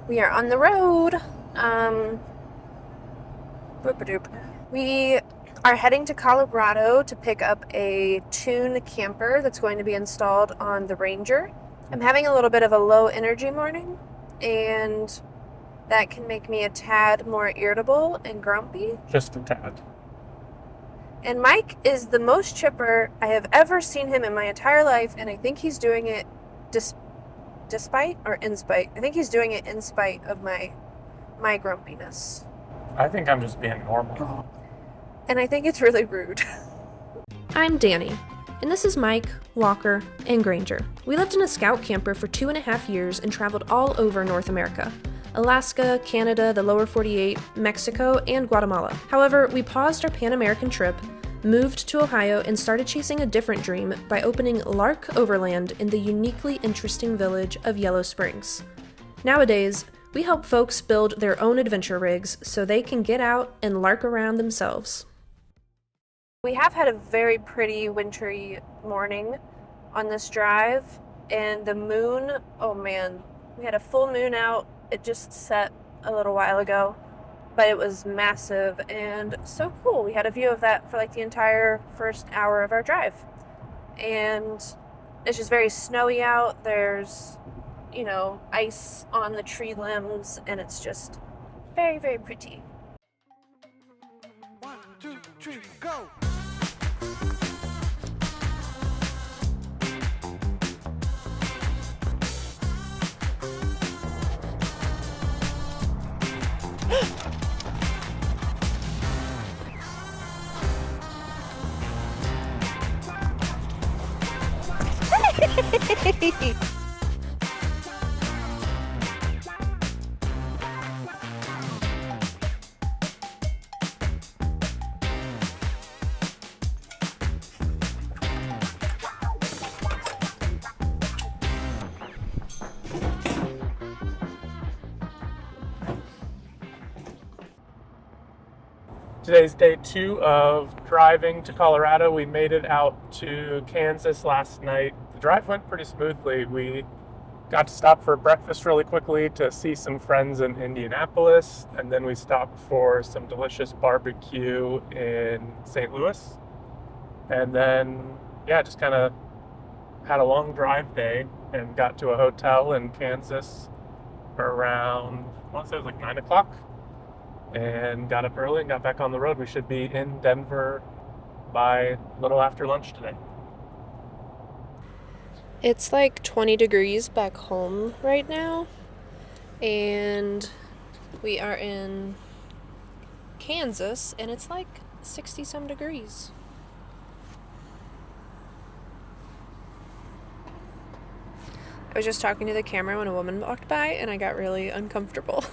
We are on the road. We are heading to Colorado to pick up a Tune camper that's going to be installed on the Ranger. I'm having a little bit of a low energy morning, and that can make me a tad more irritable and grumpy. Just a tad. And Mike is the most chipper I have ever seen him in my entire life, and I think he's doing it despite or in spite. I think he's doing it in spite of my grumpiness. I think I'm just being normal. And I think it's really rude. I'm Danny, and this is Mike, Walker, and Granger. We lived in a scout camper for 2.5 years and traveled all over North America. Alaska, Canada, the lower 48, Mexico, and Guatemala. However, we paused our Pan-American trip, moved to Ohio, and started chasing a different dream by opening Lark Overland in the uniquely interesting village of Yellow Springs. Nowadays, we help folks build their own adventure rigs so they can get out and lark around themselves. We have had a very pretty wintry morning on this drive, and the moon, oh man, we had a full moon out. It just set a little while ago, but it was massive and so cool. We had a view of that for like the entire first hour of our drive. And it's just very snowy out. There's, ice on the tree limbs, and it's just very, very pretty. 1, 2, 3, go! Today's day 2 of driving to Colorado. We made it out to Kansas last night. The drive went pretty smoothly. We got to stop for breakfast really quickly to see some friends in Indianapolis, and then we stopped for some delicious barbecue in St. Louis. And then, just kind of had a long drive day and got to a hotel in Kansas around, I want to say it was like 9 o'clock. And got up early and got back on the road. We should be in Denver by a little after lunch today. It's like 20 degrees back home right now, and we are in Kansas, and it's like 60 some degrees. I was just talking to the camera when a woman walked by, and I got really uncomfortable.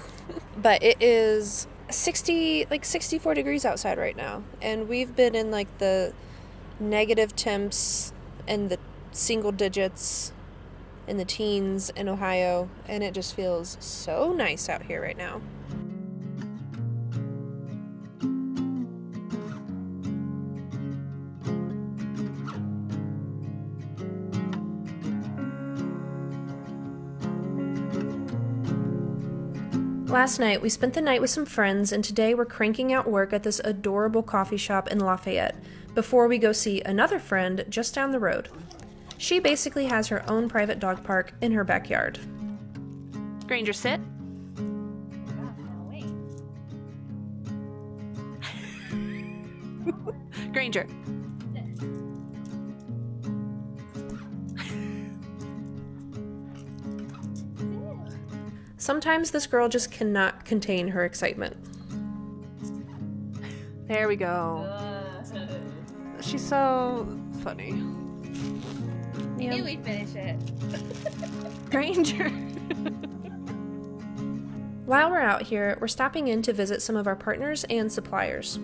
But it is 64 degrees outside right now, and we've been in like the negative temps and the single digits in the teens in Ohio, and it just feels so nice out here right now. Last night, we spent the night with some friends, and today we're cranking out work at this adorable coffee shop in Lafayette before we go see another friend just down the road. She basically has her own private dog park in her backyard. Granger, sit. Granger. Sometimes this girl just cannot contain her excitement. There we go. She's so funny. I knew we'd finish it. Granger. While we're out here, we're stopping in to visit some of our partners and suppliers.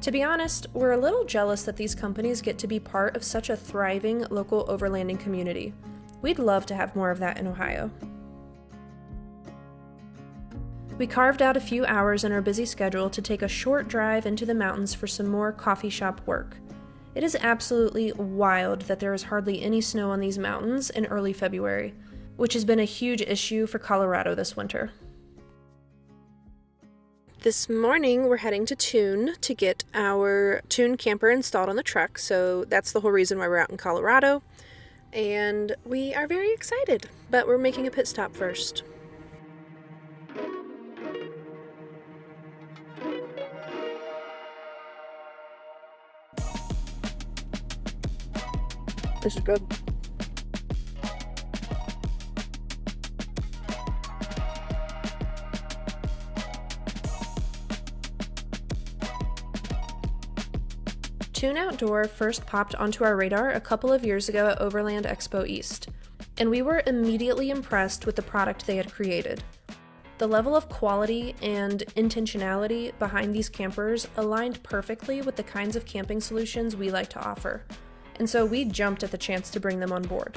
To be honest, we're a little jealous that these companies get to be part of such a thriving local overlanding community. We'd love to have more of that in Ohio. We carved out a few hours in our busy schedule to take a short drive into the mountains for some more coffee shop work. It is absolutely wild that there is hardly any snow on these mountains in early February, which has been a huge issue for Colorado this winter. This morning, we're heading to Tune to get our Tune camper installed on the truck, so that's the whole reason why we're out in Colorado, and we are very excited, but we're making a pit stop first. This is good. Tune Outdoor first popped onto our radar a couple of years ago at Overland Expo East, and we were immediately impressed with the product they had created. The level of quality and intentionality behind these campers aligned perfectly with the kinds of camping solutions we like to offer, and so we jumped at the chance to bring them on board.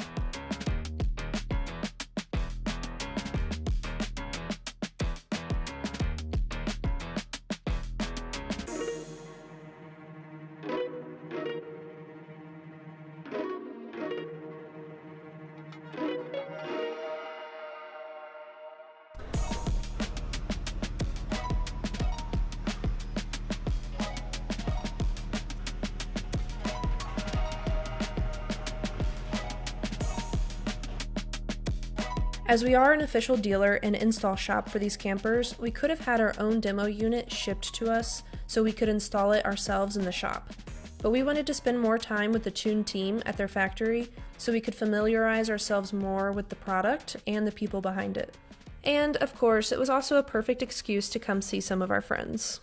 As we are an official dealer and install shop for these campers, we could have had our own demo unit shipped to us so we could install it ourselves in the shop. But we wanted to spend more time with the Tune team at their factory so we could familiarize ourselves more with the product and the people behind it. And of course, it was also a perfect excuse to come see some of our friends.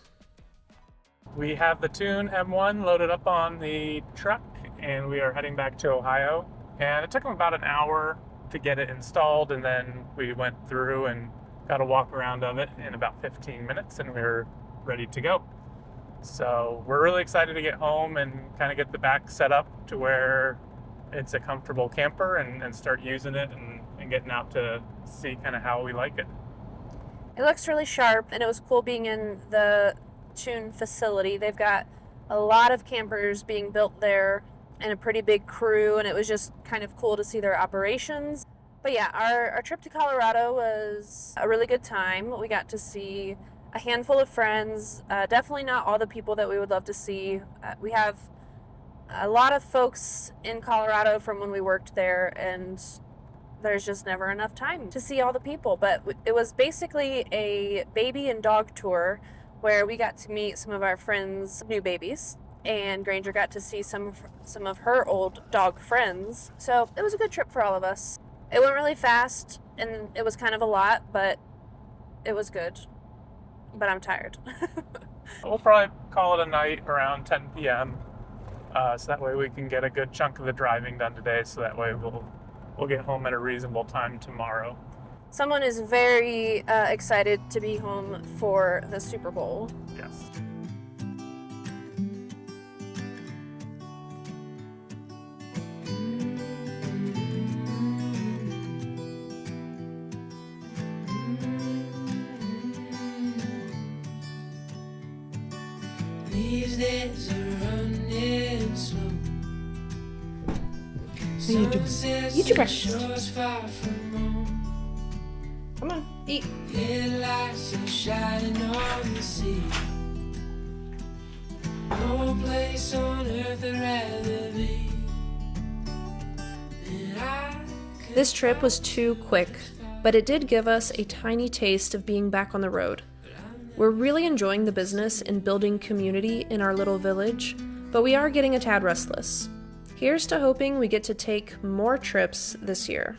We have the Tune M1 loaded up on the truck, and we are heading back to Ohio. And it took them about an hour to get it installed, and then we went through and got a walk around of it in about 15 minutes, and we were ready to go. So we're really excited to get home and kind of get the back set up to where it's a comfortable camper and start using it and getting out to see kind of how we like it. It looks really sharp, and it was cool being in the Tune facility. They've got a lot of campers being built there and a pretty big crew, and it was just kind of cool to see their operations. But yeah, our trip to Colorado was a really good time. We got to see a handful of friends, definitely not all the people that we would love to see. We have a lot of folks in Colorado from when we worked there, and there's just never enough time to see all the people. But it was basically a baby and dog tour where we got to meet some of our friends' new babies, and Granger got to see some of her old dog friends. So it was a good trip for all of us. It went really fast, and it was kind of a lot, but it was good. But I'm tired. We'll probably call it a night around 10 p.m. So that way we can get a good chunk of the driving done today, so that way we'll get home at a reasonable time tomorrow. Someone is very excited to be home for the Super Bowl. Yes. These days are running slow. What are you doing? Eat your breakfast. Come on, eat. Headlights are shining on the sea. No place on earth I'd rather be. This trip was too quick, but it did give us a tiny taste of being back on the road. We're really enjoying the business and building community in our little village, but we are getting a tad restless. Here's to hoping we get to take more trips this year.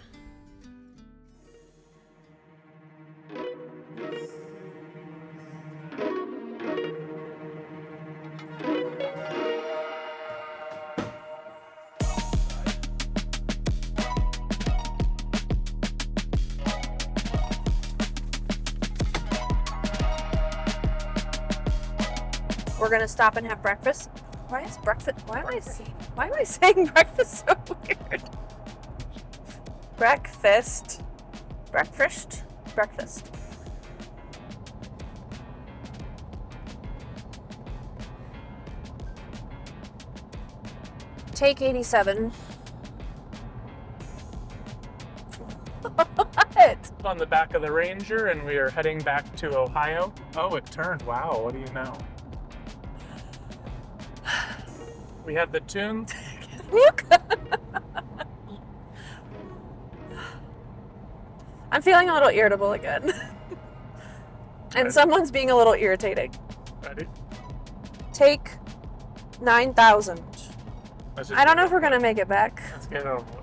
We're gonna stop and have breakfast. Why is breakfast? Why am I saying breakfast so weird? Breakfast. Take 87. What? On the back of the Ranger, and we are heading back to Ohio. Oh, it turned. Wow, what do you know? We had the tune. I'm feeling a little irritable again. And someone's being a little irritating. Ready? Take 9,000. Let's just I don't know get if we're gonna make it back. Let's get it over with.